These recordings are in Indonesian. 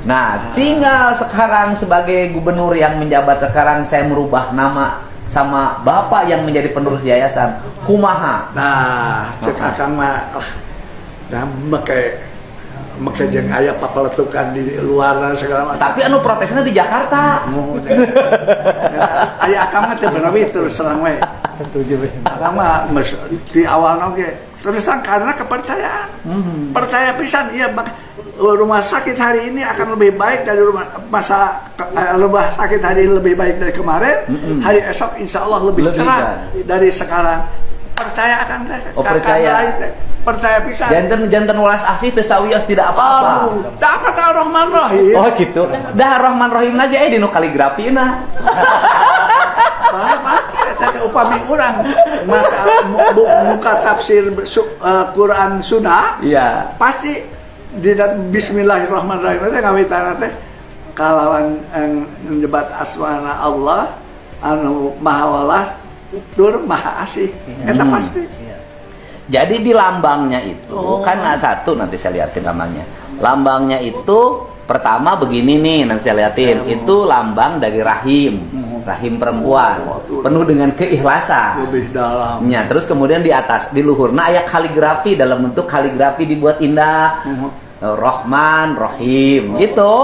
Nah, tinggal sekarang sebagai gubernur yang menjabat sekarang saya merubah nama sama bapak yang menjadi penerus yayasan. Kumaha? Nah, cek akang mah nah make jeung aya papaletukan di luar segala macam. Tapi anu protesnya di Jakarta. Aya akang mah teh bener terus terang we. Setuju. Akang mah di awal oge terus terang karena kepercayaan. Percaya pisan iya rumah sakit hari ini akan lebih baik dari rumah sakit hari ini lebih baik dari kemarin. Hari esok insya Allah lebih cerah dari sekarang. Percaya akan teh. Oh, percaya. Percaya pisan. Janten welas asih teu sawios tidak apa-apa. Da apa tah Rahman Rahim. Oh gitu. Dah Rahman Rahim aja dinu kaligrafina. Upami urang muka tafsir Quran Sunnah. Iya. Pasti di Bismillahirrahmanirrahim teh ngawitanna teh kalawan nyebat asmana Allah anu Maha Welas tur Maha Asih. Eta pasti. Jadi di lambangnya itu kan satu nanti saya liatin lambangnya. Lambangnya itu pertama begini nih nanti saya liatin. Itu lambang dari rahim. Rahim perempuan. Penuh dengan keikhlasan. Lebih dalam. Ya, terus kemudian di atas di luhurna aya kaligrafi dalam bentuk kaligrafi dibuat indah. Rahman Rahim gitu.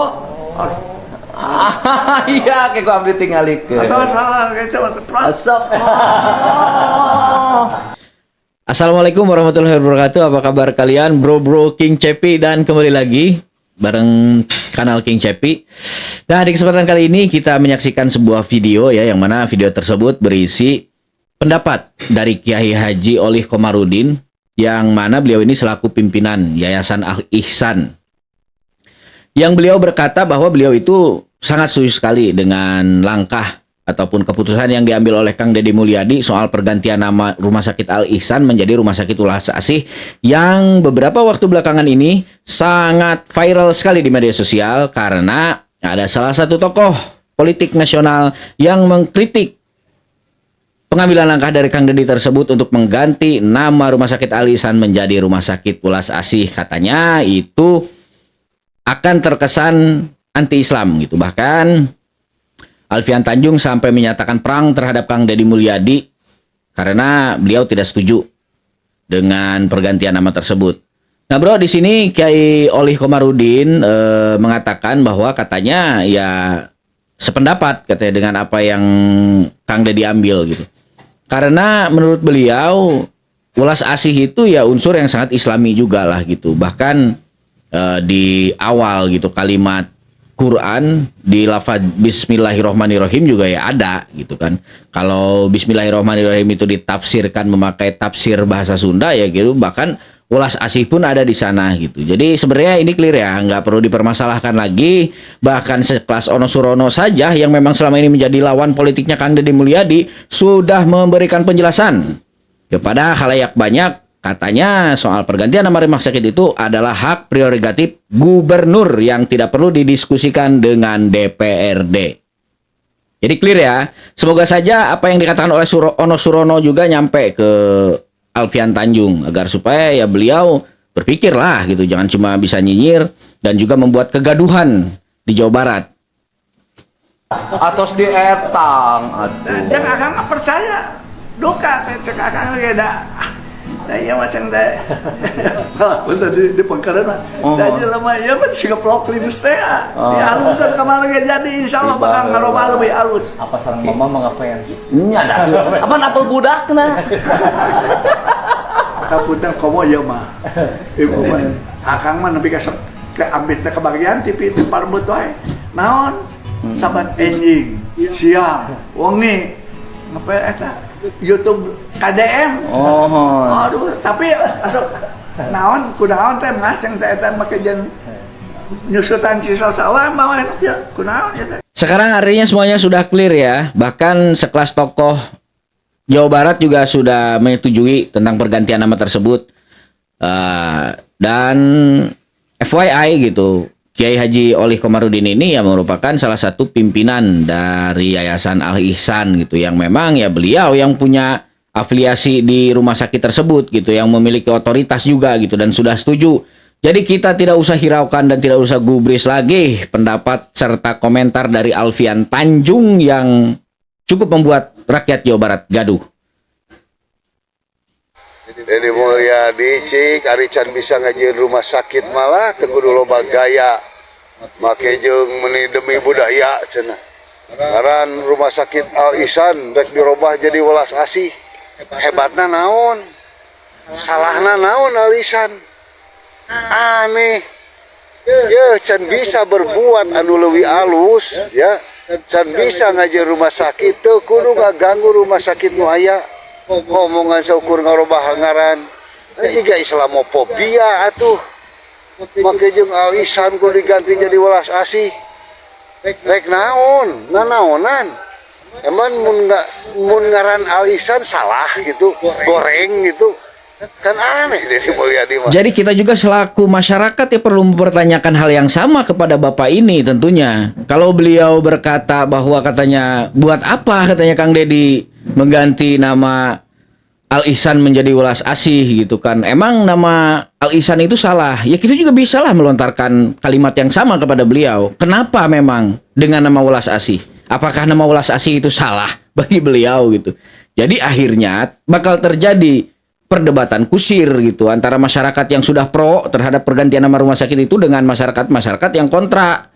Iya, kayak gua abdi tingalikeun. Salah coba. Assalamualaikum warahmatullahi wabarakatuh. Apa kabar kalian, bro King Cepi, dan kembali lagi bareng kanal King Cepi. Nah, di kesempatan kali ini kita menyaksikan sebuah video ya, yang mana video tersebut berisi pendapat dari Kiai Haji Olih Komarudin, yang mana beliau ini selaku pimpinan Yayasan Al Ihsan. Yang beliau berkata bahwa beliau itu sangat setuju sekali dengan langkah ataupun keputusan yang diambil oleh Kang Deddy Mulyadi soal pergantian nama Rumah Sakit Al Ihsan menjadi Rumah Sakit Welas Asih, yang beberapa waktu belakangan ini sangat viral sekali di media sosial karena ada salah satu tokoh politik nasional yang mengkritik pengambilan langkah dari Kang Deddy tersebut untuk mengganti nama Rumah Sakit Al Ihsan menjadi Rumah Sakit Welas Asih. Katanya itu akan terkesan anti-Islam gitu. Bahkan Alfian Tanjung sampai menyatakan perang terhadap Kang Deddy Mulyadi karena beliau tidak setuju dengan pergantian nama tersebut. Nah, bro, di sini Kiai Olih Komarudin mengatakan bahwa katanya ya sependapat katanya dengan apa yang Kang Deddy ambil gitu. Karena menurut beliau Welas Asih itu ya unsur yang sangat Islami juga lah gitu. Bahkan di awal gitu kalimat Quran di lafaz Bismillahirrohmanirrohim juga ya ada gitu kan. Kalau Bismillahirrohmanirrohim itu ditafsirkan memakai tafsir bahasa Sunda ya gitu, bahkan Welas Asih pun ada di sana gitu. Jadi sebenarnya ini clear ya, nggak perlu dipermasalahkan lagi. Bahkan sekelas Ono Surono saja yang memang selama ini menjadi lawan politiknya Kang Deddy Mulyadi sudah memberikan penjelasan kepada khalayak banyak. Katanya soal pergantian nama rumah sakit itu adalah hak prerogatif gubernur yang tidak perlu didiskusikan dengan DPRD. Jadi clear ya. Semoga saja apa yang dikatakan oleh Ono Surono juga nyampe ke Alfian Tanjung agar supaya ya beliau berpikirlah gitu, jangan cuma bisa nyinyir dan juga membuat kegaduhan di Jawa Barat. Atos di etang atuh. Jangan akang percaya. Duka teh cek akang ge da. Nah, iya macam teh. Betul di pengkaran mah. Jadi lama ya mah siga vlog linus teh. Dialungkeun ka mana ge jadi insyaallah bakal ngaroba lebih halus. Apa sareng mama mah ngefans? Nya da. Apaan apel budakna? Kapunten komo ieu mah. Ibu mah akang mah nepi ka ambis teh kebagian TV teh parbut wae. Naon? Sabat enjing, siang, wengi. Ngape eta? YouTube KDM. Aduh, tapi asal naon kunaon teh mas ceng teh eta make jen nyusutan sisa sawah mah ya kunaon ya teh. Sekarang artinya semuanya sudah clear ya. Bahkan sekelas tokoh Jawa Barat juga sudah menyetujui tentang pergantian nama tersebut. Dan FYI gitu, Kiai Haji Olih Komarudin ini ya merupakan salah satu pimpinan dari Yayasan Al Ihsan gitu, yang memang ya beliau yang punya afiliasi di rumah sakit tersebut gitu, yang memiliki otoritas juga gitu, dan sudah setuju Jadi kita tidak usah hiraukan dan tidak usah gubris lagi pendapat serta komentar dari Alfian Tanjung yang cukup membuat rakyat Jawa Barat gaduh. Jadi Mulyadi cik ari can bisa ngajieun rumah sakit malah teu kudu loba gaya make jeung meuni demi budaya cenah. Ngaran rumah sakit Al Ihsan rek dirobah jadi welas asih. Hebatna naon? Salahna naon Al Ihsan? Aneh. Ya can bisa berbuat anu leuwih alus ya. Can bisa ngajieun rumah sakit teu kudu ngaganggu rumah sakit nu aya. Ngomongan saukur ngarobah ngaran jiga Islamofobia atuh make jeung Al Ihsan kudu diganti jadi welas asih rek naon nanaonan emang mun ngaran Al Ihsan salah gitu goreng gitu kan aneh Deddy Mulyadi mah. Jadi kita juga selaku masyarakat ya perlu mempertanyakan hal yang sama kepada Bapak ini tentunya. Kalau beliau berkata bahwa katanya buat apa katanya Kang Deddy mengganti nama Al Ihsan menjadi welas asih gitu kan. Emang nama Al Ihsan itu salah. Ya kita juga bisa lah melontarkan kalimat yang sama kepada beliau. Kenapa memang dengan nama welas asih? Apakah nama welas asih itu salah bagi beliau gitu. Jadi akhirnya bakal terjadi perdebatan kusir gitu antara masyarakat yang sudah pro terhadap pergantian nama rumah sakit itu dengan masyarakat yang kontra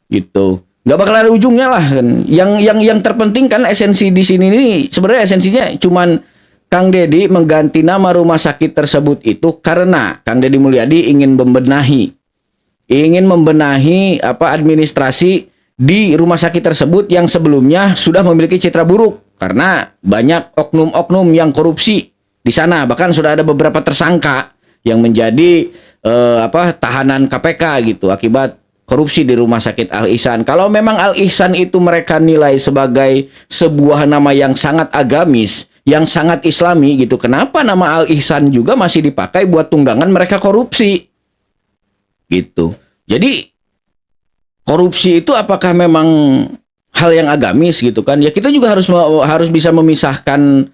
gitu. Nggak bakal ada ujungnya lah kan. Yang terpenting kan esensi di sini ini sebenarnya esensinya cuman Kang Deddy mengganti nama rumah sakit tersebut itu karena Kang Deddy Mulyadi ingin membenahi administrasi di rumah sakit tersebut yang sebelumnya sudah memiliki citra buruk karena banyak oknum-oknum yang korupsi di sana. Bahkan sudah ada beberapa tersangka yang menjadi tahanan KPK gitu akibat korupsi di rumah sakit Al Ihsan. Kalau memang Al Ihsan itu mereka nilai sebagai sebuah nama yang sangat agamis, yang sangat islami gitu, kenapa nama Al Ihsan juga masih dipakai buat tunggangan mereka korupsi? Gitu. Jadi korupsi itu apakah memang hal yang agamis gitu kan? Ya kita juga harus bisa memisahkan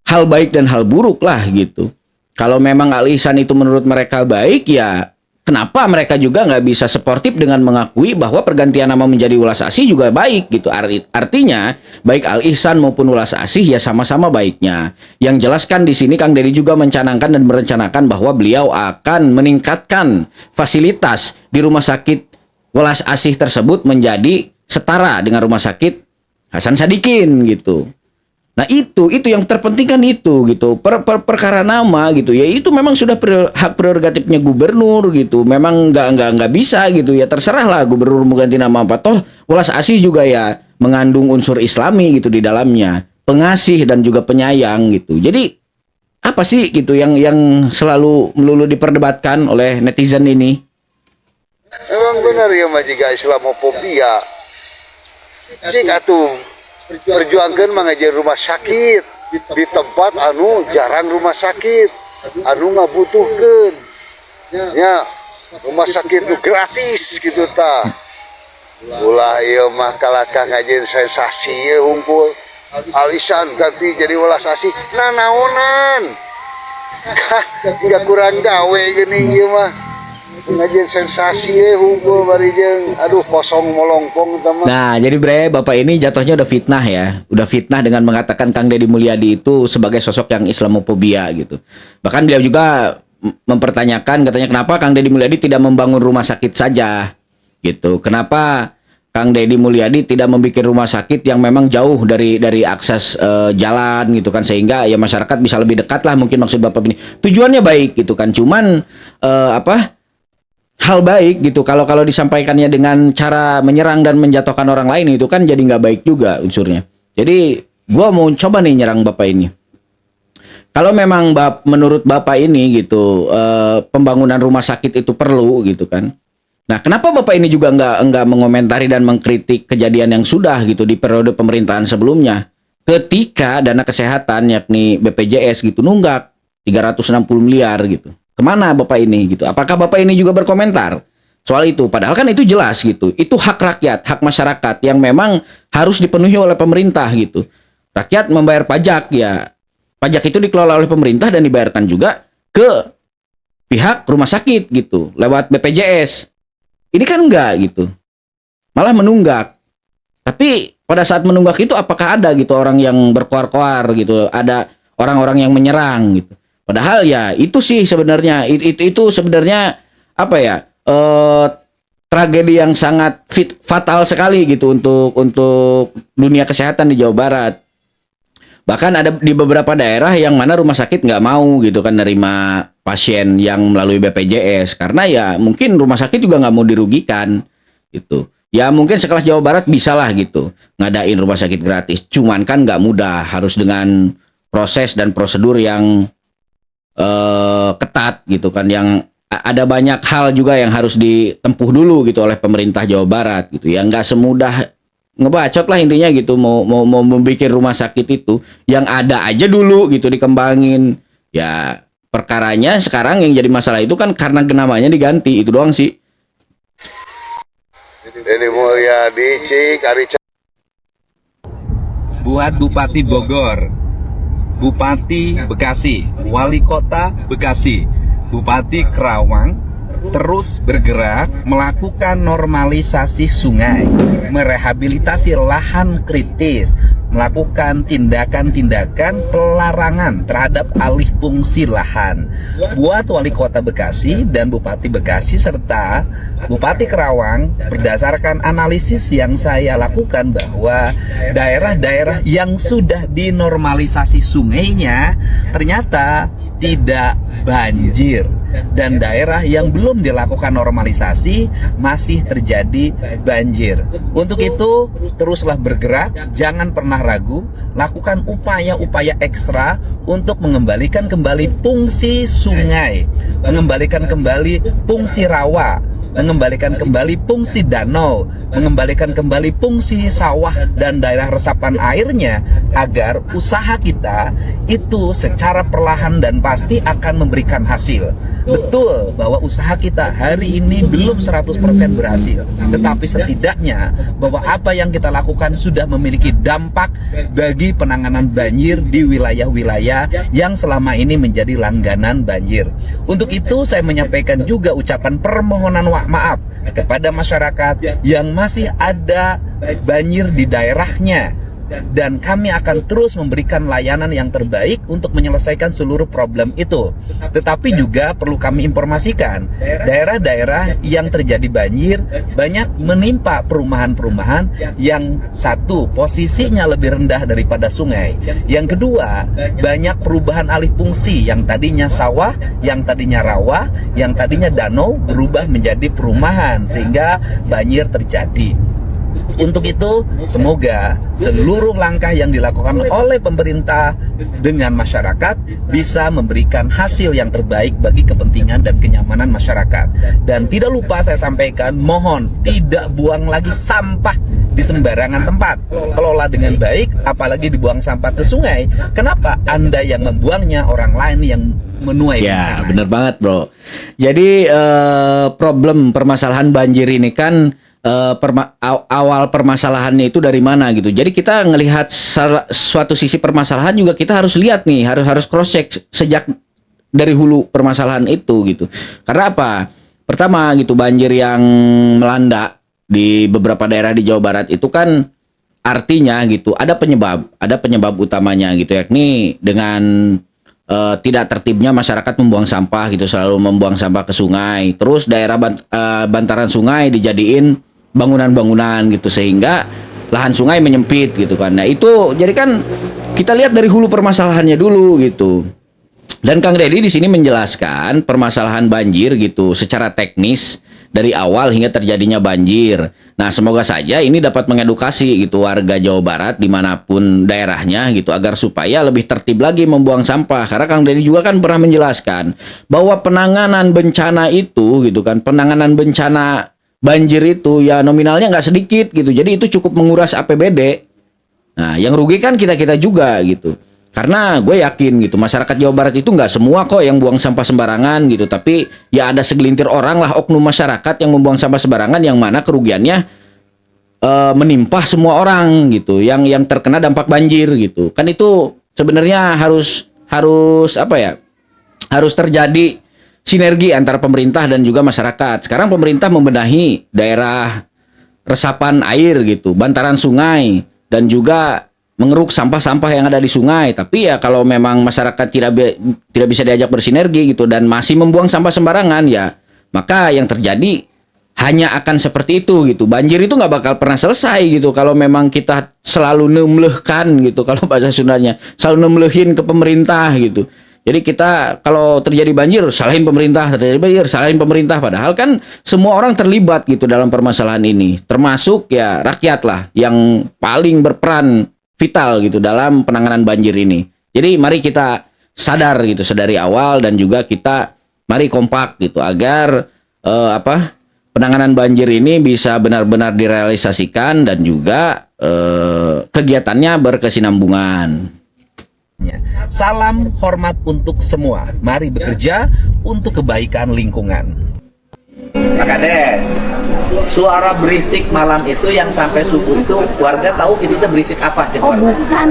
hal baik dan hal buruk lah gitu. Kalau memang Al Ihsan itu menurut mereka baik, ya kenapa mereka juga nggak bisa sportif dengan mengakui bahwa pergantian nama menjadi welas asih juga baik gitu. Artinya baik Al Ihsan maupun welas asih ya sama-sama baiknya. Yang jelaskan di sini Kang Deddy juga mencanangkan dan merencanakan bahwa beliau akan meningkatkan fasilitas di rumah sakit welas asih tersebut menjadi setara dengan rumah sakit Hasan Sadikin gitu. Nah itu yang terpenting kan itu gitu. Perkara nama gitu ya itu memang sudah hak prerogatifnya gubernur gitu. Memang nggak bisa gitu ya, terserah lah gubernur mau ganti nama apa. Toh welas asih juga ya mengandung unsur islami gitu di dalamnya, pengasih dan juga penyayang gitu. Jadi apa sih gitu yang selalu melulu diperdebatkan oleh netizen ini? Emang benar ya majiga Islamofobia cik atuh perjuangkan mengajar rumah sakit di tempat anu jarang rumah sakit anu ngabutuhkeun ya rumah sakit nu gratis gitu ta ulah ieu mah kalakah ngajieun sensasi ye hungkul Al Ihsan ganti jadi welas asih nanaonan gak kurang gawe geuning ieu mah ngajieun sensasi hungkul bari jeung aduh kosong molongpong teman. Nah, jadi Bapak ini jatuhnya udah fitnah ya. Udah fitnah dengan mengatakan Kang Deddy Mulyadi itu sebagai sosok yang Islamofobia gitu. Bahkan beliau juga mempertanyakan katanya kenapa Kang Deddy Mulyadi tidak membangun rumah sakit saja gitu. Kenapa Kang Deddy Mulyadi tidak membuat rumah sakit yang memang jauh dari akses jalan gitu kan, sehingga ya masyarakat bisa lebih dekat lah, mungkin maksud Bapak ini. Tujuannya baik gitu kan. Cuman hal baik gitu kalau disampaikannya dengan cara menyerang dan menjatuhkan orang lain itu kan jadi nggak baik juga unsurnya. Jadi gua mau coba nih nyerang Bapak ini. Kalau memang menurut Bapak ini gitu pembangunan rumah sakit itu perlu gitu kan. Nah, kenapa Bapak ini juga nggak mengomentari dan mengkritik kejadian yang sudah gitu di periode pemerintahan sebelumnya ketika dana kesehatan yakni BPJS gitu nunggak 360 miliar gitu. Kemana Bapak ini gitu? Apakah Bapak ini juga berkomentar soal itu? Padahal kan itu jelas gitu. Itu hak rakyat, hak masyarakat yang memang harus dipenuhi oleh pemerintah gitu. Rakyat membayar pajak ya. Pajak itu dikelola oleh pemerintah dan dibayarkan juga ke pihak rumah sakit gitu lewat BPJS. Ini kan enggak gitu, malah menunggak. Tapi pada saat menunggak itu apakah ada gitu orang yang berkoar-koar gitu, ada orang-orang yang menyerang gitu. Padahal ya itu sih sebenarnya itu sebenarnya apa ya, tragedi yang sangat fatal sekali gitu untuk dunia kesehatan di Jawa Barat. Bahkan ada di beberapa daerah yang mana rumah sakit nggak mau gitu kan nerima pasien yang melalui BPJS karena ya mungkin rumah sakit juga nggak mau dirugikan gitu. Ya mungkin sekelas Jawa Barat bisa lah gitu ngadain rumah sakit gratis. Cuman kan nggak mudah, harus dengan proses dan prosedur yang ketat gitu kan, yang ada banyak hal juga yang harus ditempuh dulu gitu oleh pemerintah Jawa Barat gitu. Ya nggak semudah ngebacot lah intinya gitu, mau membuat rumah sakit itu yang ada aja dulu gitu dikembangin. Ya perkaranya sekarang yang jadi masalah itu kan karena namanya diganti, itu doang sih. Denny Mulyadi, Cik, Arican. Buat Bupati Bogor, Bupati Bekasi, Wali Kota Bekasi, Bupati Kerawang terus bergerak melakukan normalisasi sungai, merehabilitasi lahan kritis, melakukan tindakan-tindakan pelarangan terhadap alih fungsi lahan. Buat Wali Kota Bekasi dan Bupati Bekasi serta Bupati Kerawang, berdasarkan analisis yang saya lakukan bahwa daerah-daerah yang sudah dinormalisasi sungainya ternyata tidak banjir, dan daerah yang belum dilakukan normalisasi masih terjadi banjir. Untuk itu teruslah bergerak, jangan pernah ragu, lakukan upaya-upaya ekstra untuk mengembalikan kembali fungsi sungai, mengembalikan kembali fungsi rawa, mengembalikan kembali fungsi danau, mengembalikan kembali fungsi sawah dan daerah resapan airnya, agar usaha kita itu secara perlahan dan pasti akan memberikan hasil. Betul bahwa usaha kita hari ini belum 100% berhasil, tetapi setidaknya bahwa apa yang kita lakukan sudah memiliki dampak bagi penanganan banjir di wilayah-wilayah yang selama ini menjadi langganan banjir. Untuk itu saya menyampaikan juga ucapan permohonan maaf kepada masyarakat yang masih ada banjir di daerahnya, dan kami akan terus memberikan layanan yang terbaik untuk menyelesaikan seluruh problem itu. Tetapi juga perlu kami informasikan, daerah-daerah yang terjadi banjir banyak menimpa perumahan-perumahan yang satu, posisinya lebih rendah daripada sungai. Yang kedua, banyak perubahan alih fungsi, yang tadinya sawah, yang tadinya rawa, yang tadinya danau berubah menjadi perumahan sehingga banjir terjadi. Untuk itu, semoga seluruh langkah yang dilakukan oleh pemerintah dengan masyarakat bisa memberikan hasil yang terbaik bagi kepentingan dan kenyamanan masyarakat. Dan tidak lupa saya sampaikan, mohon tidak buang lagi sampah di sembarangan tempat. Kelola dengan baik, apalagi dibuang sampah ke sungai. Kenapa Anda yang membuangnya, orang lain yang menuai? Ya, bener banget bro. Jadi problem permasalahan banjir ini kan awal permasalahannya itu dari mana gitu. Jadi kita ngelihat suatu sisi permasalahan juga kita harus lihat nih, harus cross check sejak dari hulu permasalahan itu gitu. Karena apa? Pertama gitu, banjir yang melanda di beberapa daerah di Jawa Barat itu kan artinya gitu ada penyebab utamanya gitu, yakni dengan tidak tertibnya masyarakat membuang sampah gitu, selalu membuang sampah ke sungai. Terus daerah bantaran sungai dijadiin bangunan-bangunan gitu sehingga lahan sungai menyempit gitu kan. Nah itu jadi kan kita lihat dari hulu permasalahannya dulu gitu. Dan Kang Deddy di sini menjelaskan permasalahan banjir gitu secara teknis dari awal hingga terjadinya banjir. Nah semoga saja ini dapat mengedukasi gitu warga Jawa Barat dimanapun daerahnya gitu, agar supaya lebih tertib lagi membuang sampah. Karena Kang Deddy juga kan pernah menjelaskan bahwa penanganan bencana itu gitu kan, penanganan bencana banjir itu ya nominalnya nggak sedikit gitu. Jadi itu cukup menguras APBD. Nah yang rugi kan kita-kita juga gitu. Karena gue yakin gitu masyarakat Jawa Barat itu nggak semua kok yang buang sampah sembarangan gitu, tapi ya ada segelintir orang lah, oknum masyarakat yang membuang sampah sembarangan, yang mana kerugiannya menimpa semua orang gitu, yang terkena dampak banjir gitu. Kan itu sebenarnya harus apa ya? Harus terjadi sinergi antara pemerintah dan juga masyarakat. Sekarang pemerintah membenahi daerah resapan air gitu, bantaran sungai, dan juga mengeruk sampah-sampah yang ada di sungai. Tapi ya kalau memang masyarakat tidak bisa diajak bersinergi gitu dan masih membuang sampah sembarangan, ya maka yang terjadi hanya akan seperti itu gitu. Banjir itu nggak bakal pernah selesai gitu kalau memang kita selalu nemlehkan gitu, kalau bahasa Sundanya, selalu nemlehin ke pemerintah gitu. Jadi kita kalau terjadi banjir salahin pemerintah, terjadi banjir salahin pemerintah, padahal kan semua orang terlibat gitu dalam permasalahan ini, termasuk ya rakyat lah yang paling berperan vital gitu dalam penanganan banjir ini. Jadi mari kita sadar gitu sedari awal, dan juga kita mari kompak gitu agar penanganan banjir ini bisa benar-benar direalisasikan dan juga kegiatannya berkesinambungan. Salam hormat untuk semua. Mari bekerja untuk kebaikan lingkungan. Pak Kades, suara berisik malam itu yang sampai subuh itu warga tahu itu berisik apa? Cek warga? Bukan.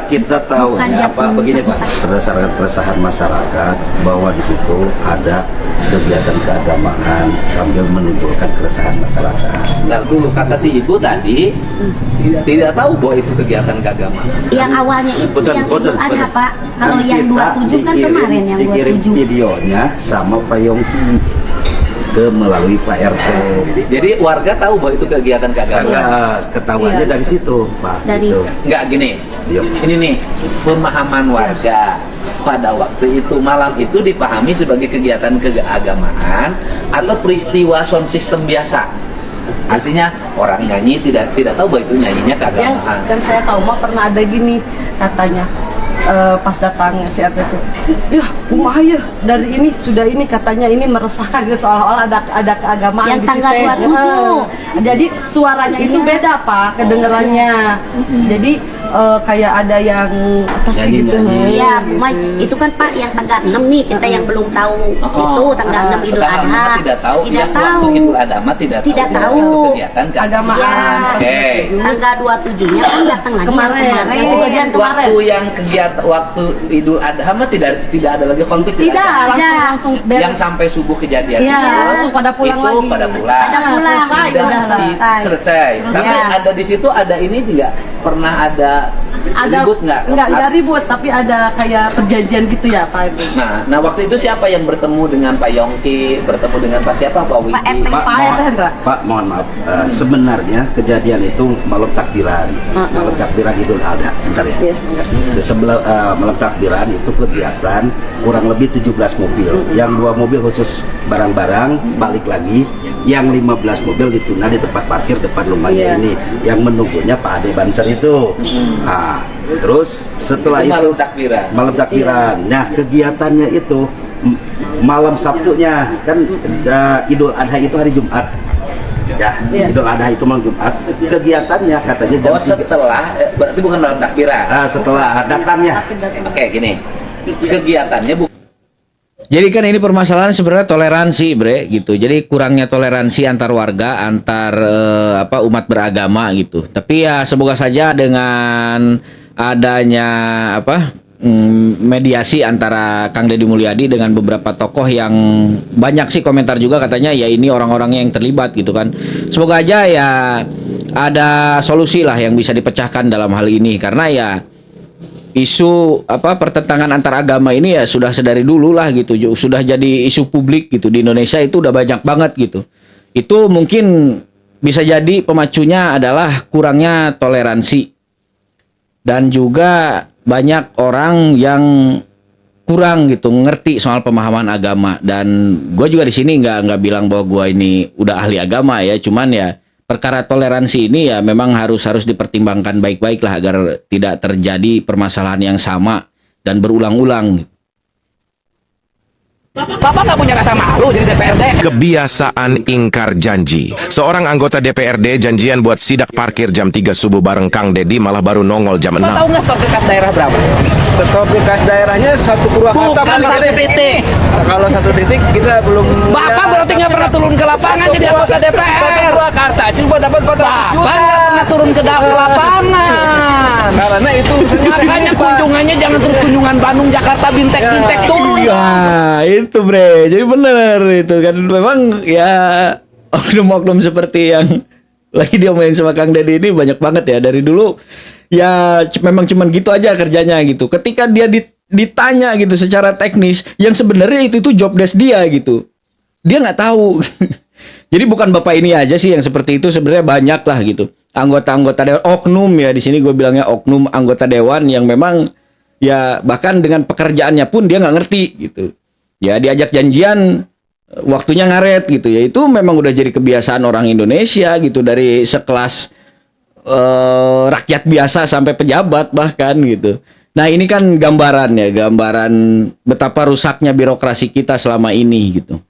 Kita tahu Bukan ya, jam Pak, begini Pak, berdasarkan keresahan masyarakat bahwa di situ ada kegiatan keagamaan sambil menimbulkan keresahan masyarakat. Ntar dulu, kata si ibu tadi tidak tahu bahwa itu kegiatan keagamaan. Yang awalnya itu yang Betul, ada Pak. Kalau Kan yang kita 27 kan kemarin yang dikirim 27. videonya sama Pak Yongki ke melalui Pak RT. Jadi warga tahu bahwa itu kegiatan keagamaan. Agak ketahuannya dari situ, Pak. Dari- Gitu. Enggak gini. Iya. Ini nih pemahaman warga pada waktu itu malam itu dipahami sebagai kegiatan keagamaan atau peristiwa sound system biasa. Artinya orang nyanyi tidak tahu bahwa itu nyanyinya keagamaan. Dan saya tahu mah pernah ada gini katanya pas datang si RT itu, ya kumaha ya dari ini sudah ini katanya ini meresahkan gitu, seolah-olah ada keagamaan Yang di tanggal situ. 27. Jadi suaranya itu Iya. beda Pak kedengerannya. Jadi kayak ada yang apa sih gitu. Nyanyi-nyanyi. Iya, gitu. Mas, itu kan Pak yang tanggal 6 nih, kita yang belum tahu itu tanggal 6 Idul Tanggal Adha. lima tidak tahu, Tidak yang tahu. waktu Idul Adha mah tidak Tidak bahwa tahu. itu kegiatan keagamaan. Keagamaan. Oke. Tanggal 27-nya kan datang lagi Kemarin. yang Yang kejadian kemarin. Waktu yang kegiatan waktu Idul Adha mah tidak ada lagi konflik. Tidak, Tidak. langsung beres. Yang sampai subuh kejadian Iya, itu, langsung pada pulang itu lagi. pada pulang. Pada pulang, selesai, sudah sudah selesai. Selesai. Tapi Iya. ada di situ ada ini tidak pernah ada ribut nggak? Enggak ribut, tapi ada kayak perjanjian gitu ya Pak itu. Nah waktu itu siapa yang bertemu dengan Pak Yongki, bertemu dengan Pak siapa, Pak Widi? Pak RT. Pak Hendra. Pak, mohon maaf. Sebenarnya kejadian itu malam takbiran, malam takbiran Idul Adha. Bentar ya. Iya, Sebelum malam takbiran itu kegiatan kurang lebih 17 mobil. Yang 2 mobil khusus barang-barang balik lagi. Yang 15 mobil ditunda di tempat parkir depan rumahnya Iya. ini. Yang menunggunya Pak Ade Banser itu. Nah, terus setelah Itu itu malam takbiran. malam takbiran. Nah, kegiatannya itu malam Sabtunya kan Idul Adha itu hari Jumat. Ya, Iya. Idul Adha itu malam Jumat. Kegiatannya katanya jam Oh 3. setelah, berarti bukan malam takbiran. Setelah datangnya. Oke gini, kegiatannya Jadi kan ini permasalahan sebenarnya toleransi, Bre, gitu. Jadi kurangnya toleransi antar warga, antar umat beragama gitu. Tapi ya semoga saja dengan adanya mediasi antara Kang Deddy Mulyadi dengan beberapa tokoh yang banyak sih komentar juga katanya ya ini orang-orangnya yang terlibat gitu kan. Semoga aja ya ada solusi lah yang bisa dipecahkan dalam hal ini, karena ya isu pertentangan antar agama ini ya sudah sedari dulu lah gitu, sudah jadi isu publik gitu di Indonesia, itu udah banyak banget gitu. Itu mungkin bisa jadi pemacunya adalah kurangnya toleransi dan juga banyak orang yang kurang gitu ngerti soal pemahaman agama. Dan gue juga di sini nggak bilang bahwa gue ini udah ahli agama ya, cuman ya perkara toleransi ini ya memang harus dipertimbangkan baik-baik lah agar tidak terjadi permasalahan yang sama dan berulang-ulang. Bapak nggak punya rasa malu jadi DPRD? Kebiasaan ingkar janji. Seorang anggota DPRD janjian buat sidak parkir jam 3 subuh bareng Kang Deddy, malah baru nongol jam 6. Bapak tahu nggak stok kas daerah berapa? Stok kas daerahnya satu Purwakarta. Bukan satu titik. Kalau satu titik kita belum. Bapak berarti nggak pernah turun ke lapangan jadi anggota Satu DPR. Purwakarta cuma dapat 400 Bapak juta. nggak pernah turun ke lapangan. kunjungan. Karena itu Makanya kunjungannya jangan terus kunjungan Bandung, Jakarta, Bintek turun. Iya, itu bre. Jadi bener itu kan memang ya oknum-oknum seperti yang lagi dia main sama Kang Deddy ini banyak banget ya dari dulu. Ya memang cuman gitu aja kerjanya gitu. Ketika dia ditanya gitu secara teknis, yang sebenarnya itu job desk dia gitu, dia nggak tahu. Jadi bukan bapak ini aja sih yang seperti itu, sebenarnya banyak lah gitu. Anggota-anggota dewan, oknum ya di sini gue bilangnya oknum anggota dewan yang memang ya bahkan dengan pekerjaannya pun dia nggak ngerti gitu. Ya diajak janjian waktunya ngaret gitu ya, itu memang udah jadi kebiasaan orang Indonesia gitu, dari sekelas rakyat biasa sampai pejabat bahkan gitu. Nah ini kan gambaran betapa rusaknya birokrasi kita selama ini gitu.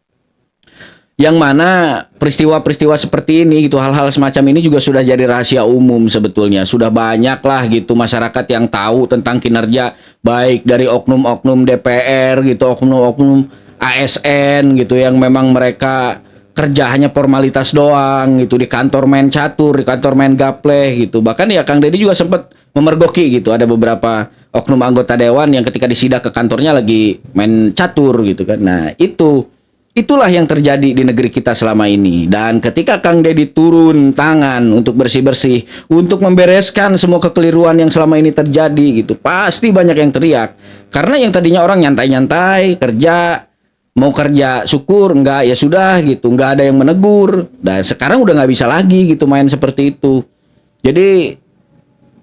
Yang mana peristiwa-peristiwa seperti ini gitu, hal-hal semacam ini juga sudah jadi rahasia umum sebetulnya. Sudah banyak lah gitu masyarakat yang tahu tentang kinerja baik dari oknum-oknum DPR gitu, oknum-oknum ASN gitu yang memang mereka kerja hanya formalitas doang gitu, di kantor main catur, di kantor main gapleh gitu. Bahkan ya Kang Deddy juga sempat memergoki gitu, ada beberapa oknum anggota dewan yang ketika disidak ke kantornya lagi main catur gitu kan. Nah itulah yang terjadi di negeri kita selama ini. Dan ketika Kang Deddy turun tangan untuk bersih-bersih, untuk membereskan semua kekeliruan yang selama ini terjadi gitu, pasti banyak yang teriak. Karena yang tadinya orang nyantai-nyantai kerja, mau kerja syukur, enggak ya sudah gitu, enggak ada yang menegur. Dan sekarang udah nggak bisa lagi gitu main seperti itu. Jadi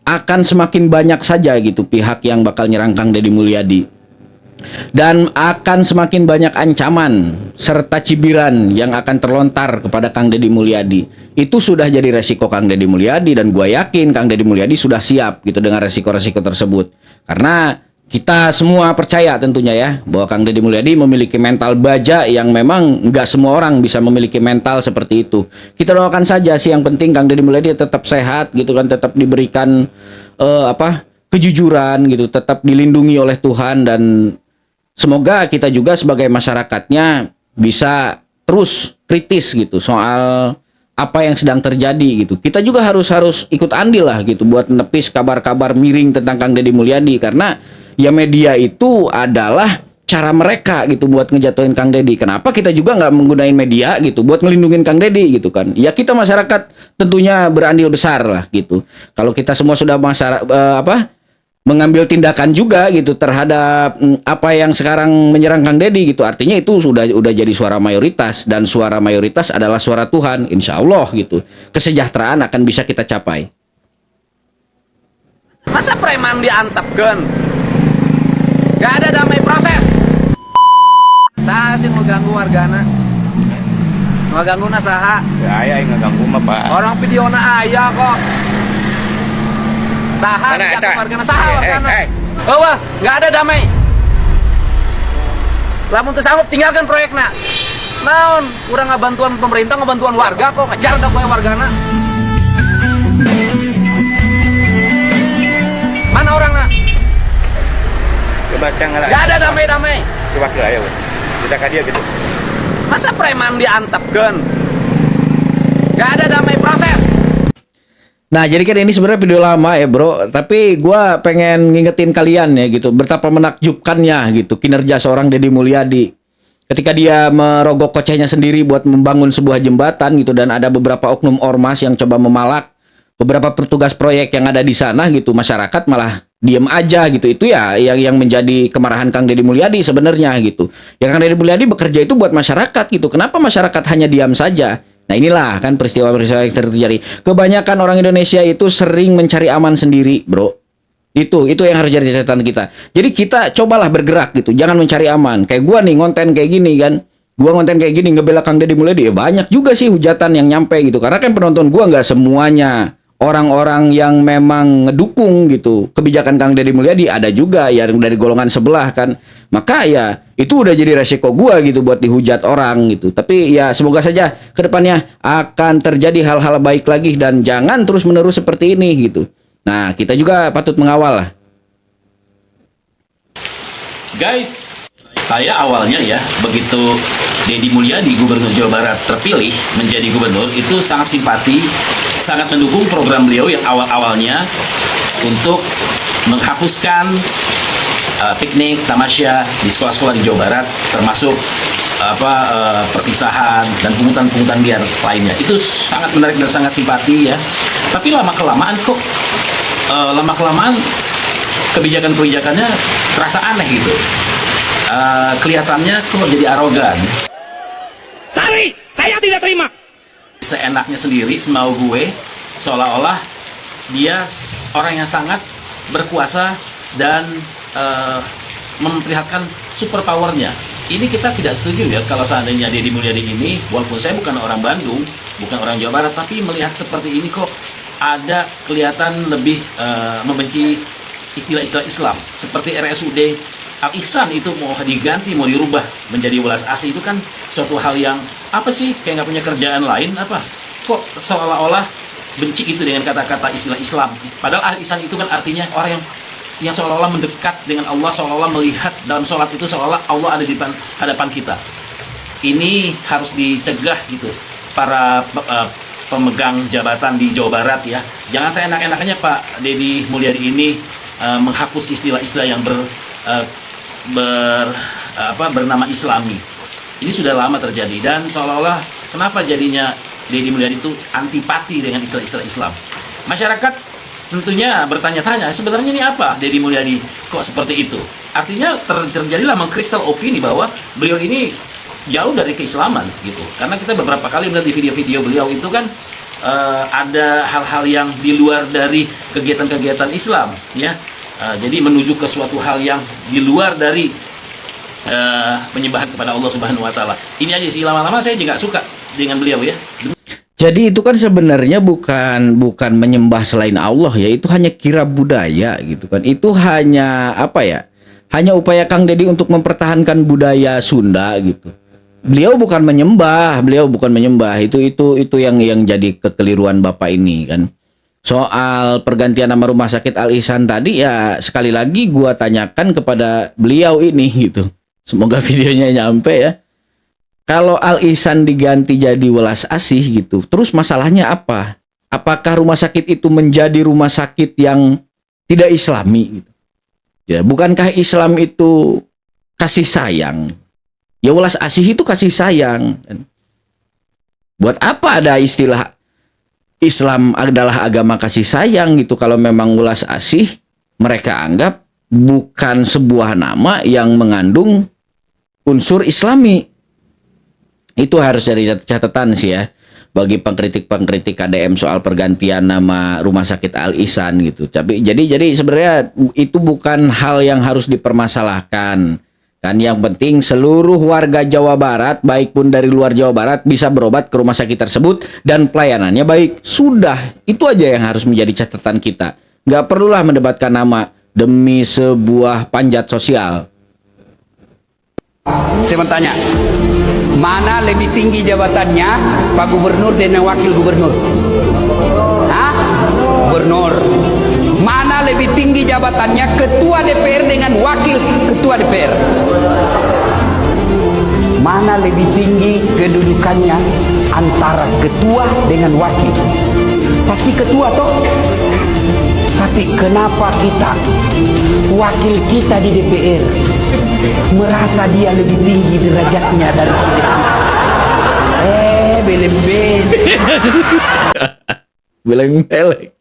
akan semakin banyak saja gitu pihak yang bakal nyerang Kang Deddy Mulyadi. Dan akan semakin banyak ancaman serta cibiran yang akan terlontar kepada Kang Deddy Mulyadi. Itu sudah jadi resiko Kang Deddy Mulyadi, dan gue yakin Kang Deddy Mulyadi sudah siap gitu dengan resiko-resiko tersebut. Karena kita semua percaya tentunya ya bahwa Kang Deddy Mulyadi memiliki mental baja yang memang nggak semua orang bisa memiliki mental seperti itu. Kita doakan saja sih, yang penting Kang Deddy Mulyadi tetap sehat gitu kan, tetap diberikan kejujuran gitu, tetap dilindungi oleh Tuhan, dan semoga kita juga sebagai masyarakatnya bisa terus kritis gitu soal apa yang sedang terjadi gitu. Kita juga harus ikut andil lah gitu buat menepis kabar-kabar miring tentang Kang Deddy Mulyadi, karena ya media itu adalah cara mereka gitu buat ngejatuhin Kang Deddy. Kenapa kita juga nggak menggunain media gitu buat ngelindungin Kang Deddy gitu kan? Ya kita masyarakat tentunya berandil besar lah gitu. Kalau kita semua sudah mengambil tindakan juga gitu terhadap apa yang sekarang menyerang Kang Deddy gitu, artinya itu sudah jadi suara mayoritas, dan suara mayoritas adalah suara Tuhan. Insya Allah gitu kesejahteraan akan bisa kita capai. Masa preman diantepkeun? Gak ada damai proses. Saha sih mau ganggu wargana? Mau ganggu nasaha? saya yang ngeganggu mah Pak. Orang videona aya kok. Tahan jaga wargana saha wargana. Wah, gak ada damai. Lamun teu sanggup tinggalkan proyekna. Naon? Urang ngabantuan pemerintah, ngabantuan warga kok ngejar da poe wargana. Mana orangna? Coba canggala. Gak ada damai-damai. Coba ke aya kita ka dia gitu. Masa preman diantepkeun? Gak ada damai proses. Nah, jadi kan ini sebenarnya video lama ya, Bro. Tapi gua pengen ngingetin kalian ya gitu, betapa menakjubkannya gitu kinerja seorang Deddy Mulyadi. Ketika dia merogoh koceknya sendiri buat membangun sebuah jembatan gitu, dan ada beberapa oknum ormas yang coba memalak beberapa petugas proyek yang ada di sana gitu, masyarakat malah diem aja gitu. Itu ya yang menjadi kemarahan Kang Deddy Mulyadi sebenarnya gitu. Ya Kang Deddy Mulyadi bekerja itu buat masyarakat gitu. Kenapa masyarakat hanya diam saja? Nah inilah kan peristiwa-peristiwa yang terjadi. Kebanyakan orang Indonesia itu sering mencari aman sendiri, bro. Itu yang harus jadi catatan kita. Jadi kita cobalah bergerak gitu, jangan mencari aman. Kayak gua nih ngonten kayak gini kan, gua ngonten kayak gini ngebela Kang Deddy Mulyadi, ya banyak juga sih hujatan yang nyampe gitu. Karena kan penonton gua nggak semuanya orang-orang yang memang ngedukung gitu kebijakan Kang Deddy Mulyadi, ada juga yang dari golongan sebelah kan. Maka ya itu udah jadi resiko gua gitu buat dihujat orang gitu. Tapi ya semoga saja kedepannya akan terjadi hal-hal baik lagi dan jangan terus-menerus seperti ini gitu. Nah, kita juga patut mengawal lah. Guys, saya awalnya ya begitu Deddy Mulyadi Gubernur Jawa Barat terpilih menjadi gubernur itu sangat simpati, sangat mendukung program beliau yang awal-awalnya untuk menghapuskan piknik, tamasya di sekolah-sekolah di Jawa Barat, termasuk perpisahan dan pungutan-pungutan liar lainnya. Itu sangat menarik dan sangat simpati ya. Tapi lama-kelamaan kebijakan-kebijakannya terasa aneh gitu. Kelihatannya kok jadi arogan. Tarik, saya tidak terima. Seenaknya sendiri, semau gue, seolah-olah dia orang yang sangat berkuasa dan memperlihatkan super powernya. Ini kita tidak setuju ya kalau seandainya Deddy Mulyadi ini, walaupun saya bukan orang Bandung, bukan orang Jawa Barat, tapi melihat seperti ini kok ada kelihatan lebih membenci istilah-istilah Islam. Seperti RSUD Al-Ihsan itu mau diganti, mau dirubah menjadi welas asih, itu kan suatu hal yang apa sih, kayak nggak punya kerjaan lain apa? Kok seolah-olah benci itu dengan kata-kata istilah Islam. Padahal Al-Ihsan itu kan artinya orang yang seolah-olah mendekat dengan Allah, seolah-olah melihat dalam sholat itu seolah Allah ada di hadapan kita. Ini harus dicegah gitu para pemegang jabatan di Jawa Barat ya. Jangan saya enak-enaknya Pak Deddy Mulyadi ini menghapus istilah-istilah yang bernama Islami. Ini sudah lama terjadi dan seolah-olah kenapa jadinya Deddy Mulyadi itu antipati dengan istilah-istilah Islam. Masyarakat tentunya bertanya-tanya, sebenarnya ini apa Deddy Mulyadi kok seperti itu? Artinya terjadilah mengkristal opini bahwa beliau ini jauh dari keislaman gitu. Karena kita beberapa kali melihat di video-video beliau itu kan ada hal-hal yang di luar dari kegiatan-kegiatan Islam ya. Jadi menuju ke suatu hal yang di luar dari penyembahan kepada Allah Subhanahu wa taala. Ini aja sih, lama-lama saya juga suka dengan beliau ya. Jadi itu kan sebenarnya bukan menyembah selain Allah ya, itu hanya kira budaya gitu kan. Itu hanya apa ya? Hanya upaya Kang Deddy untuk mempertahankan budaya Sunda gitu. Beliau bukan menyembah. Itu yang jadi kekeliruan Bapak ini kan. Soal pergantian nama rumah sakit Al-Ihsan tadi ya, sekali lagi gua tanyakan kepada beliau ini gitu. Semoga videonya nyampe ya. Kalau Al-Ihsan diganti jadi welas asih gitu, terus masalahnya apa? Apakah rumah sakit itu menjadi rumah sakit yang tidak Islami gitu? Ya, bukankah Islam itu kasih sayang? Ya welas asih itu kasih sayang. Buat apa ada istilah Islam adalah agama kasih sayang gitu kalau memang welas asih mereka anggap bukan sebuah nama yang mengandung unsur Islami. Itu harus jadi catatan sih ya bagi pengkritik KDM soal pergantian nama rumah sakit Al-Ihsan gitu. Tapi jadi sebenarnya itu bukan hal yang harus dipermasalahkan. Kan yang penting seluruh warga Jawa Barat baik pun dari luar Jawa Barat bisa berobat ke rumah sakit tersebut dan pelayanannya baik. Sudah, itu aja yang harus menjadi catatan kita. Nggak perlulah mendebatkan nama demi sebuah panjat sosial. Saya mau tanya, mana lebih tinggi jabatannya Pak Gubernur dan Wakil Gubernur? Hah? Gubernur. Mana lebih tinggi jabatannya Ketua DPR dengan Wakil Ketua DPR? Mana lebih tinggi kedudukannya antara Ketua dengan Wakil? Pasti Ketua toh? Tapi kenapa kita, wakil kita di DPR, merasa dia lebih tinggi derajatnya dari kita? Beleng-beleng. Beleng-beleng.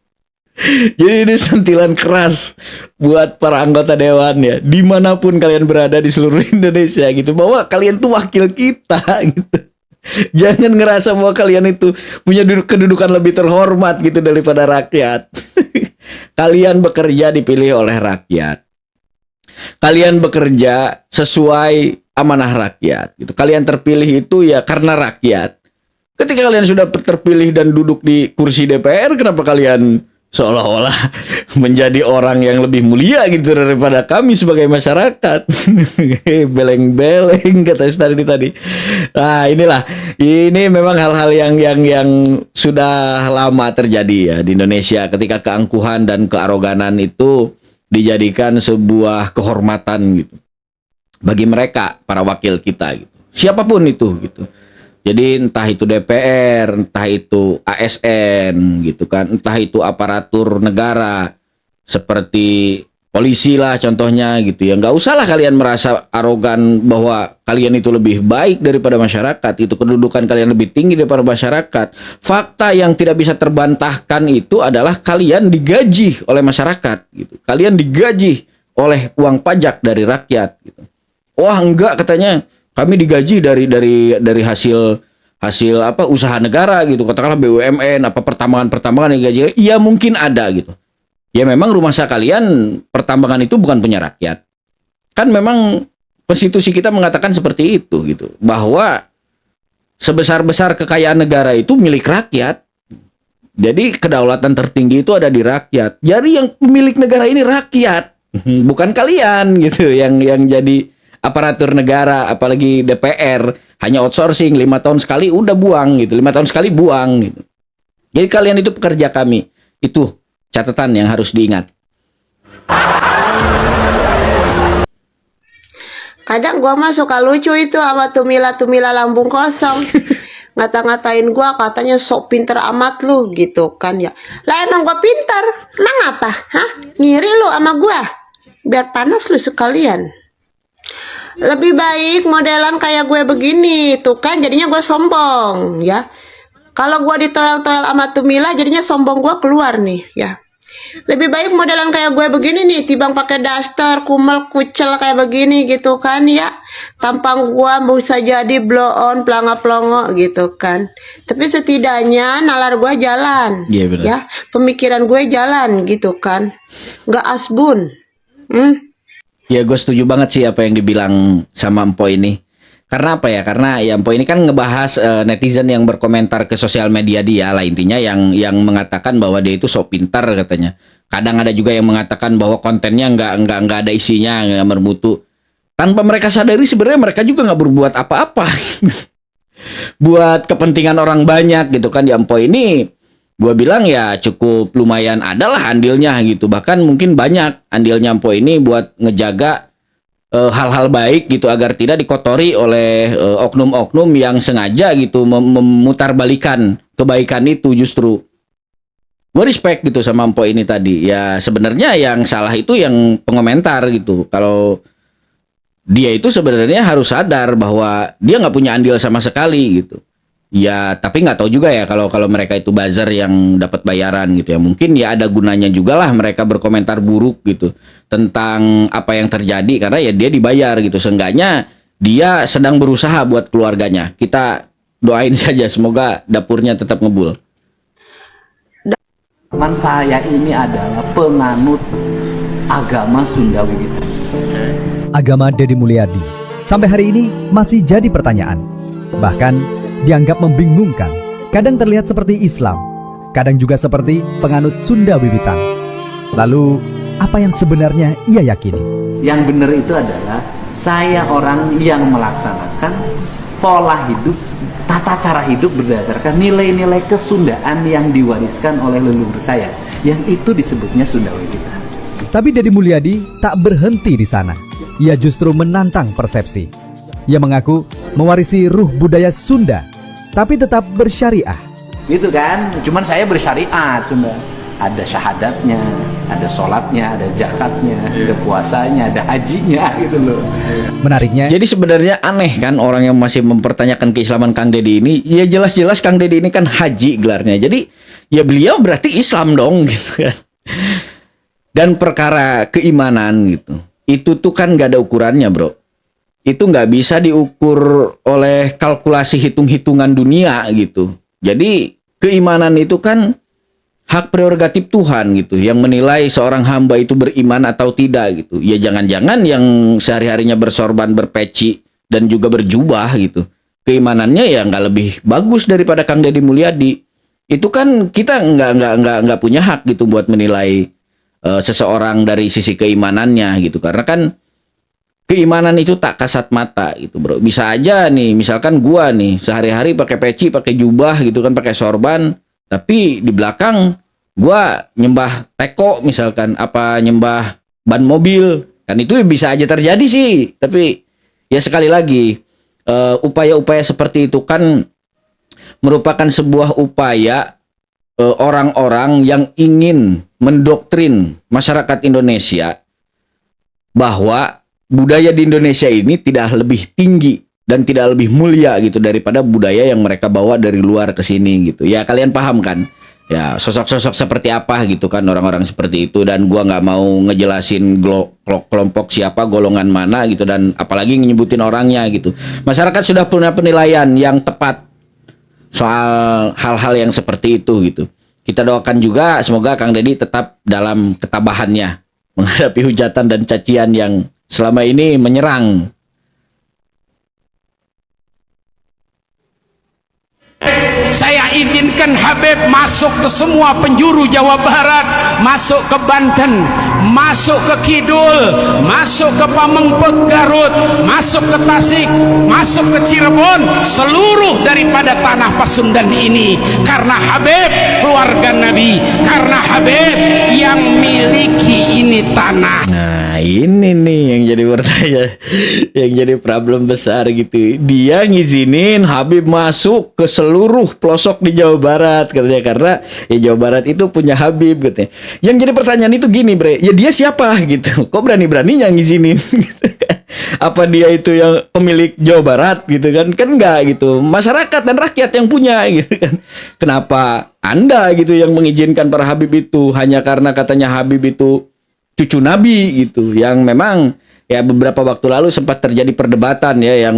Jadi ini sentilan keras buat para anggota dewan ya, dimanapun kalian berada di seluruh Indonesia gitu, bahwa kalian tuh wakil kita gitu. Jangan ngerasa bahwa kalian itu punya kedudukan lebih terhormat gitu daripada rakyat. Kalian bekerja dipilih oleh rakyat. Kalian bekerja sesuai amanah rakyat gitu. Kalian terpilih itu ya karena rakyat. Ketika kalian sudah terpilih dan duduk di kursi DPR, kenapa kalian seolah-olah menjadi orang yang lebih mulia gitu daripada kami sebagai masyarakat? Beleng-beleng kata tadi. Nah ini memang hal-hal yang sudah lama terjadi ya di Indonesia, ketika keangkuhan dan kearoganan itu dijadikan sebuah kehormatan gitu bagi mereka para wakil kita gitu, siapapun itu gitu. Jadi entah itu DPR, entah itu ASN gitu kan, entah itu aparatur negara, seperti polisi lah contohnya gitu ya. Nggak usahlah kalian merasa arogan bahwa kalian itu lebih baik daripada masyarakat, itu kedudukan kalian lebih tinggi daripada masyarakat. Fakta yang tidak bisa terbantahkan itu adalah kalian digaji oleh masyarakat gitu. Kalian digaji oleh uang pajak dari rakyat gitu. Wah, enggak, katanya kami digaji dari hasil apa usaha negara gitu, katakanlah BUMN, apa pertambangan yang gaji. Ya mungkin ada gitu. Ya memang rumah kalian pertambangan itu bukan punya rakyat. Kan memang konstitusi kita mengatakan seperti itu gitu. Bahwa sebesar-besar kekayaan negara itu milik rakyat. Jadi kedaulatan tertinggi itu ada di rakyat. Jadi yang pemilik negara ini rakyat, bukan kalian gitu yang jadi aparatur negara, apalagi DPR hanya outsourcing 5 tahun sekali udah buang gitu. 5 tahun sekali buang gitu. Jadi kalian itu pekerja kami. Itu catatan yang harus diingat. Kadang gua mah suka lucu itu sama tumila lambung kosong. Ngata-ngatain gua, katanya sok pinter amat lu gitu kan ya. Lah emang gua pinter, emang apa? Hah? Ngiri lu sama gua? Biar panas lu sekalian. Lebih baik modelan kayak gue begini, tuh kan jadinya gue sombong ya. Kalau gue ditoel-toel sama Tumila jadinya sombong gue keluar nih ya. Lebih baik modelan kayak gue begini nih, timbang pakai daster, kumel, kucel kayak begini gitu kan ya. Tampang gue bisa jadi blow on, pelanga-pelongo gitu kan. Tapi setidaknya nalar gue jalan, ya. Pemikiran gue jalan gitu kan. Nggak asbun. Ya gue setuju banget sih apa yang dibilang sama Empo ini. Karena apa ya? Karena ya Empo ini kan ngebahas netizen yang berkomentar ke sosial media dia lah, intinya yang mengatakan bahwa dia itu sok pintar katanya. Kadang ada juga yang mengatakan bahwa kontennya nggak ada isinya, nggak bermutu. Tanpa mereka sadari sebenarnya mereka juga nggak berbuat apa-apa. Buat kepentingan orang banyak gitu kan. Ya Empo ini gue bilang ya cukup lumayan adalah andilnya gitu. Bahkan mungkin banyak andilnya Empo ini buat ngejaga hal-hal baik gitu agar tidak dikotori oleh oknum-oknum yang sengaja gitu memutarbalikan kebaikan itu. Justru gue respect gitu sama Empo ini tadi. Ya sebenarnya yang salah itu yang pengomentar gitu. Kalau dia itu sebenarnya harus sadar bahwa dia nggak punya andil sama sekali gitu. Ya, tapi nggak tahu juga ya kalau mereka itu buzzer yang dapat bayaran gitu ya. Mungkin ya ada gunanya juga lah mereka berkomentar buruk gitu tentang apa yang terjadi karena ya dia dibayar gitu. Seenggaknya dia sedang berusaha buat keluarganya. Kita doain saja semoga dapurnya tetap ngebul. Teman saya ini adalah penganut agama Sunda Wiwitan. Agama Deddy Mulyadi sampai hari ini masih jadi pertanyaan. Bahkan dianggap membingungkan. Kadang terlihat seperti Islam, kadang juga seperti penganut Sunda Wiwitan. Lalu, apa yang sebenarnya ia yakini? Yang benar itu adalah saya orang yang melaksanakan pola hidup, tata cara hidup berdasarkan nilai-nilai kesundaan yang diwariskan oleh leluhur saya. Yang itu disebutnya Sunda Wiwitan. Tapi Deddy Mulyadi tak berhenti di sana. Ia justru menantang persepsi. Ia mengaku mewarisi ruh budaya Sunda, tapi tetap bersyariah. Gitu kan, cuman saya bersyariat Sunda. Ada syahadatnya, ada sholatnya, ada zakatnya, ada puasanya, ada hajinya gitu loh. Menariknya, jadi sebenarnya aneh kan orang yang masih mempertanyakan keislaman Kang Deddy ini. Ya jelas-jelas Kang Deddy ini kan haji gelarnya. Jadi ya beliau berarti Islam dong gitu kan. Dan perkara keimanan gitu, itu tuh kan gak ada ukurannya bro. Itu nggak bisa diukur oleh kalkulasi hitung-hitungan dunia gitu. Jadi keimanan itu kan hak prerogatif Tuhan gitu, yang menilai seorang hamba itu beriman atau tidak gitu. Ya jangan-jangan yang sehari-harinya bersorban, berpeci dan juga berjubah gitu, keimanannya ya nggak lebih bagus daripada Kang Deddy Mulyadi. Itu kan kita nggak punya hak gitu buat menilai seseorang dari sisi keimanannya gitu, karena kan keimanan itu tak kasat mata gitu bro. Bisa aja nih misalkan gua nih sehari-hari pakai peci, pakai jubah gitu kan, pakai sorban, tapi di belakang gua nyembah teko misalkan, apa nyembah ban mobil, kan itu bisa aja terjadi sih. Tapi ya sekali lagi upaya-upaya seperti itu kan merupakan sebuah upaya orang-orang yang ingin mendoktrin masyarakat Indonesia bahwa budaya di Indonesia ini tidak lebih tinggi dan tidak lebih mulia gitu daripada budaya yang mereka bawa dari luar ke sini gitu. Ya kalian paham kan? Ya sosok-sosok seperti apa gitu kan orang-orang seperti itu, dan gua nggak mau ngejelasin kelompok siapa, golongan mana gitu, dan apalagi nyebutin orangnya gitu. Masyarakat sudah punya penilaian yang tepat soal hal-hal yang seperti itu gitu. Kita doakan juga semoga Kang Deddy tetap dalam ketabahannya menghadapi hujatan dan cacian yang selama ini menyerang. Saya izinkan Habib masuk ke semua penjuru Jawa Barat, masuk ke Banten, masuk ke Kidul, masuk ke Pamengpeuk Garut, masuk ke Tasik, masuk ke Cirebon, seluruh daripada tanah Pasundan ini, karena Habib keluarga Nabi, karena Habib yang miliki ini tanah. Nah ini nih yang jadi pertanyaan, yang jadi problem besar gitu. Dia ngizinin Habib masuk ke seluruh pelosok di Jawa Barat katanya, karena ya Jawa Barat itu punya Habib katanya. Yang jadi pertanyaan itu gini bre, ya dia siapa gitu? Kok berani-beraninya ngizinin? Apa dia itu yang pemilik Jawa Barat gitu kan? Kan enggak gitu. Masyarakat dan rakyat yang punya gitu kan. Kenapa Anda gitu yang mengizinkan para Habib itu hanya karena katanya Habib itu cucu Nabi gitu, yang memang ya beberapa waktu lalu sempat terjadi perdebatan ya,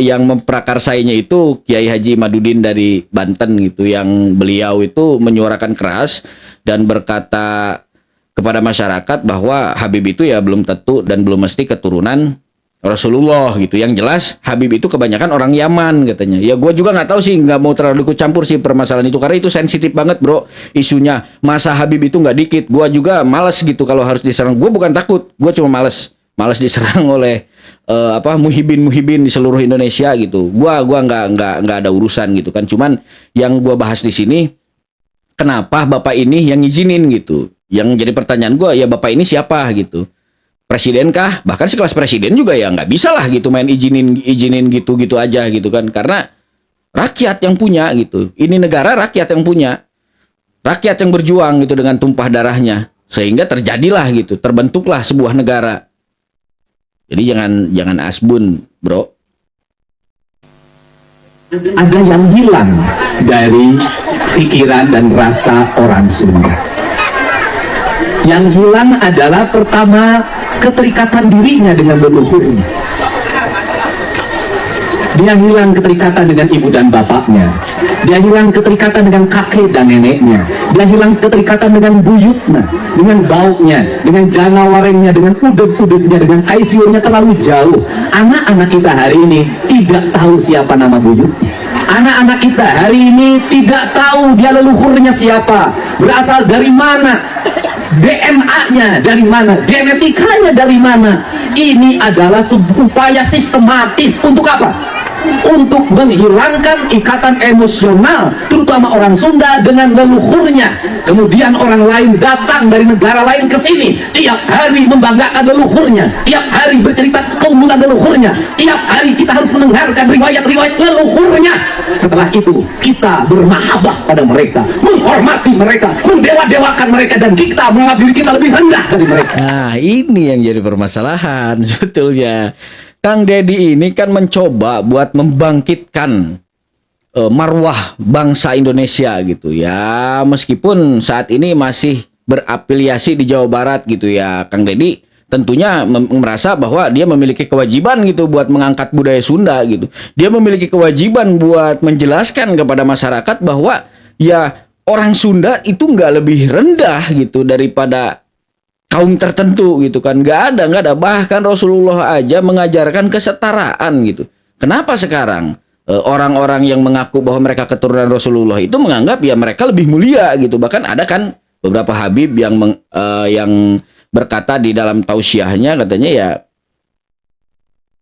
yang memprakarsainya itu Kiai Haji Madudin dari Banten gitu, yang beliau itu menyuarakan keras dan berkata kepada masyarakat bahwa Habib itu ya belum tentu dan belum mesti keturunan Rasulullah gitu. Yang jelas Habib itu kebanyakan orang Yaman katanya. Ya gue juga nggak tahu sih, nggak mau terlalu ikut campur sih permasalahan itu, karena itu sensitif banget bro isunya. Masa Habib itu nggak dikit. Gue juga males gitu kalau harus diserang. Gue bukan takut, gue cuma males diserang oleh muhibin di seluruh Indonesia gitu. Gua nggak ada urusan gitu kan. Cuman yang gua bahas di sini, kenapa bapak ini yang ngizinin gitu? Yang jadi pertanyaan gua, ya bapak ini siapa gitu? Presiden kah? Bahkan sekelas presiden juga ya nggak bisa lah gitu main izinin gitu aja gitu kan. Karena rakyat yang punya gitu. Ini negara rakyat yang punya. Rakyat yang berjuang gitu dengan tumpah darahnya, sehingga terjadilah gitu, terbentuklah sebuah negara. Jadi jangan asbun, bro. Ada yang hilang dari pikiran dan rasa orang Sunda. Yang hilang adalah pertama keterikatan dirinya dengan leluhurnya. Dia hilang keterikatan dengan ibu dan bapaknya. Dia hilang keterikatan dengan kakek dan neneknya. Dia hilang keterikatan dengan buyutnya, dengan baunya, dengan janawarengnya, dengan udeg-udegnya, dengan ICU-nya terlalu jauh. Anak-anak kita hari ini tidak tahu siapa nama buyutnya. Anak-anak kita hari ini tidak tahu dia leluhurnya siapa, berasal dari mana, DNA-nya dari mana, genetikanya dari mana. Ini adalah sebuah upaya sistematis untuk apa? Untuk menghilangkan ikatan emosional, terutama orang Sunda dengan leluhurnya. Kemudian orang lain datang dari negara lain ke sini, tiap hari membanggakan leluhurnya, tiap hari bercerita keunggulan leluhurnya, tiap hari kita harus mendengarkan riwayat-riwayat leluhurnya. Setelah itu kita bermahabbah pada mereka, menghormati mereka, mendewa-dewakan mereka, dan kita menganggap diri kita lebih rendah dari mereka. Nah ini yang jadi permasalahan sebetulnya. Kang Deddy ini kan mencoba buat membangkitkan marwah bangsa Indonesia gitu ya, meskipun saat ini masih berafiliasi di Jawa Barat gitu ya. Kang Deddy tentunya merasa bahwa dia memiliki kewajiban gitu buat mengangkat budaya Sunda gitu. Dia memiliki kewajiban buat menjelaskan kepada masyarakat bahwa ya orang Sunda itu nggak lebih rendah gitu daripada kaum tertentu gitu kan. Nggak ada. Bahkan Rasulullah aja mengajarkan kesetaraan gitu. Kenapa sekarang orang-orang yang mengaku bahwa mereka keturunan Rasulullah itu menganggap ya mereka lebih mulia gitu? Bahkan ada kan beberapa Habib yang berkata di dalam tausiahnya, katanya ya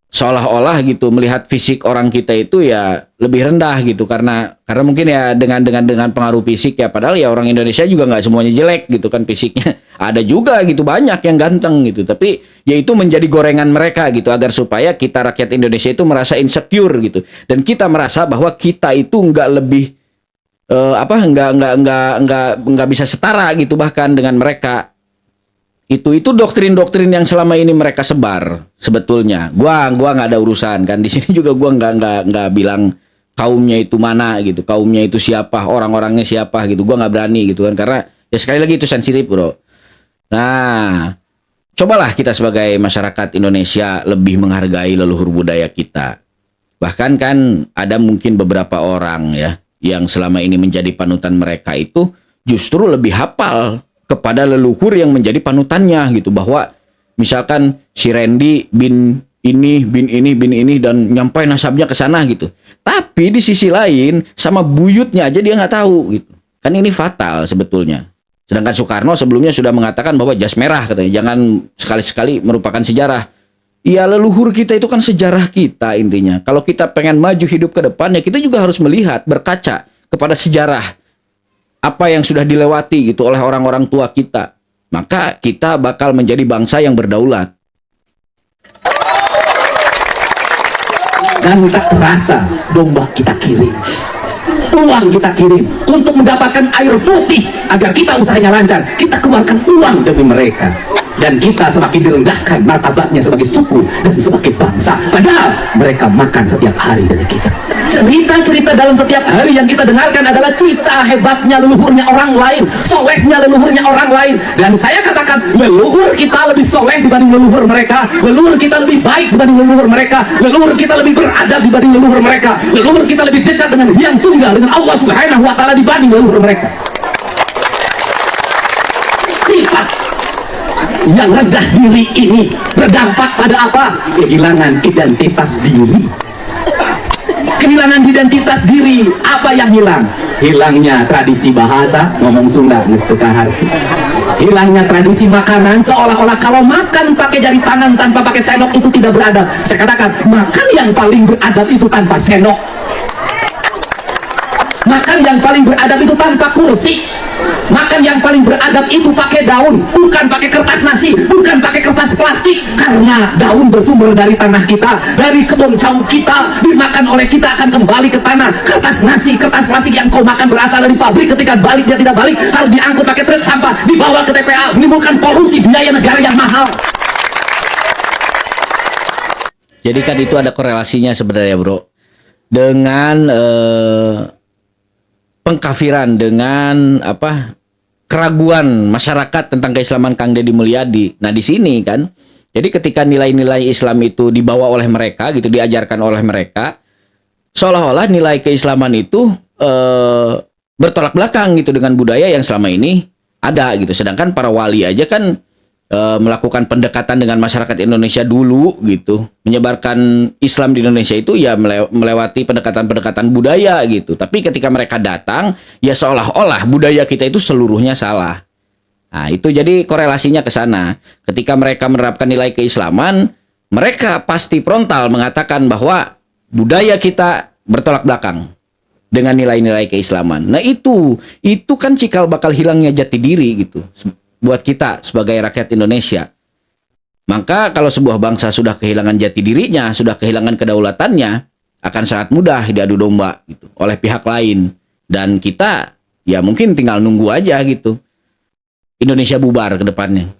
seolah-olah gitu melihat fisik orang kita itu ya lebih rendah gitu, karena mungkin ya dengan pengaruh fisik ya, padahal ya orang Indonesia juga nggak semuanya jelek gitu kan fisiknya, ada juga gitu banyak yang ganteng gitu, tapi ya itu menjadi gorengan mereka gitu agar supaya kita rakyat Indonesia itu merasa insecure gitu, dan kita merasa bahwa kita itu nggak lebih nggak bisa setara gitu bahkan dengan mereka. Itu doktrin-doktrin yang selama ini mereka sebar sebetulnya. Gua nggak ada urusan kan di sini juga, gua nggak bilang kaumnya itu mana gitu, kaumnya itu siapa, orang-orangnya siapa gitu. Gua nggak berani gitu kan, karena ya sekali lagi itu sensitif, bro. Nah, cobalah kita sebagai masyarakat Indonesia lebih menghargai leluhur budaya kita. Bahkan kan ada mungkin beberapa orang ya yang selama ini menjadi panutan mereka itu justru lebih hafal kepada leluhur yang menjadi panutannya gitu, bahwa misalkan si Randy bin ini dan nyampai nasabnya ke sana gitu. Tapi di sisi lain sama buyutnya aja dia nggak tahu gitu. Kan ini fatal sebetulnya. Sedangkan Soekarno sebelumnya sudah mengatakan bahwa jas merah katanya jangan sekali-sekali merupakan sejarah. Ya leluhur kita itu kan sejarah kita intinya. Kalau kita pengen maju hidup ke depan ya kita juga harus melihat, berkaca kepada sejarah apa yang sudah dilewati gitu oleh orang-orang tua kita. Maka kita bakal menjadi bangsa yang berdaulat. Dan tak terasa domba kita kirim, uang kita kirim untuk mendapatkan air putih agar kita usahanya lancar. Kita keluarkan uang demi mereka, dan kita semakin direndahkan martabatnya sebagai suku dan sebagai bangsa. Padahal mereka makan setiap hari dari kita. Cerita-cerita dalam setiap hari yang kita dengarkan adalah cerita hebatnya leluhurnya orang lain, solehnya leluhurnya orang lain. Dan saya katakan leluhur kita lebih soleh dibanding leluhur mereka, leluhur kita lebih baik dibanding leluhur mereka, leluhur kita lebih beradab dibanding leluhur mereka, leluhur kita lebih dekat dengan Yang Tunggal, dengan Allah Subhanahu wa Ta'ala dibanding leluhur mereka. Sifat yang rendah diri ini berdampak pada apa? Kehilangan identitas diri. Kehilangan identitas diri, apa yang hilang? Hilangnya tradisi bahasa, ngomong Sunda, nestekahar. Hilangnya tradisi makanan, seolah-olah kalau makan pakai jari tangan tanpa pakai sendok itu tidak beradab. Saya katakan, makan yang paling beradab itu tanpa sendok. Makan yang paling beradab itu tanpa kursi. Makan yang paling beradab itu pakai daun, bukan pakai kertas nasi, bukan pakai kertas plastik. Karena daun bersumber dari tanah kita, dari kebun jauh kita, dimakan oleh kita akan kembali ke tanah. Kertas nasi, kertas plastik yang kau makan berasal dari pabrik, ketika balik dia tidak balik, harus diangkut pakai truk sampah, dibawa ke TPA, menimbulkan polusi, biaya negara yang mahal. Jadi kan itu ada korelasinya sebenarnya, bro, dengan pengkafiran, dengan keraguan masyarakat tentang keislaman Kang Deddy Mulyadi. Nah di sini kan, jadi ketika nilai-nilai Islam itu dibawa oleh mereka gitu, diajarkan oleh mereka, seolah-olah nilai keislaman itu bertolak belakang gitu dengan budaya yang selama ini ada gitu. Sedangkan para wali aja kan melakukan pendekatan dengan masyarakat Indonesia dulu gitu, menyebarkan Islam di Indonesia itu ya melewati pendekatan-pendekatan budaya gitu. Tapi ketika mereka datang ya seolah-olah budaya kita itu seluruhnya salah. Nah itu jadi korelasinya ke sana. Ketika mereka menerapkan nilai keislaman, mereka pasti frontal mengatakan bahwa budaya kita bertolak belakang dengan nilai-nilai keislaman. Nah itu kan cikal bakal hilangnya jati diri gitu buat kita sebagai rakyat Indonesia. Maka kalau sebuah bangsa sudah kehilangan jati dirinya, sudah kehilangan kedaulatannya, akan sangat mudah diadu domba gitu oleh pihak lain. Dan kita ya mungkin tinggal nunggu aja gitu Indonesia bubar ke depannya.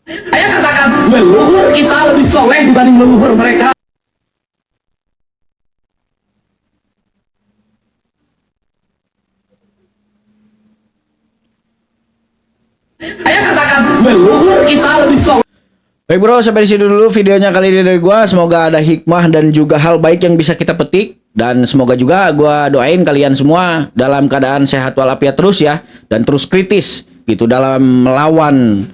Saya katakan leluhur kita lebih soleh dibanding leluhur mereka. Saya katakan leluhur kita lebih soleh. Baik bro, sampai di sini dulu videonya kali ini dari gua. Semoga ada hikmah dan juga hal baik yang bisa kita petik. Dan semoga juga gua doain kalian semua dalam keadaan sehat walafiat terus ya. Dan terus kritis gitu dalam melawan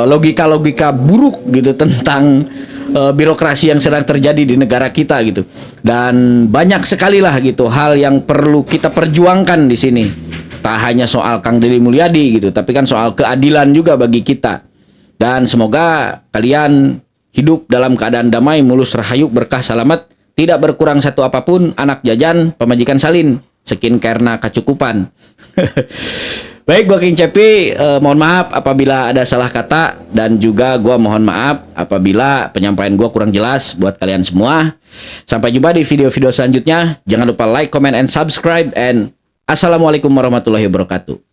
logika-logika buruk gitu tentang birokrasi yang sedang terjadi di negara kita gitu. Dan banyak sekali lah gitu hal yang perlu kita perjuangkan di sini. Tak hanya soal Kang Deddy Mulyadi gitu, tapi kan soal keadilan juga bagi kita. Dan semoga kalian hidup dalam keadaan damai, mulus rahayu, berkah, selamat, tidak berkurang satu apapun, anak jajan, pemajikan salin, skincare na kacukupan. Baik, gua King Cepi, mohon maaf apabila ada salah kata, dan juga gua mohon maaf apabila penyampaian gua kurang jelas buat kalian semua. Sampai jumpa di video-video selanjutnya. Jangan lupa like, comment, and subscribe, and assalamualaikum warahmatullahi wabarakatuh.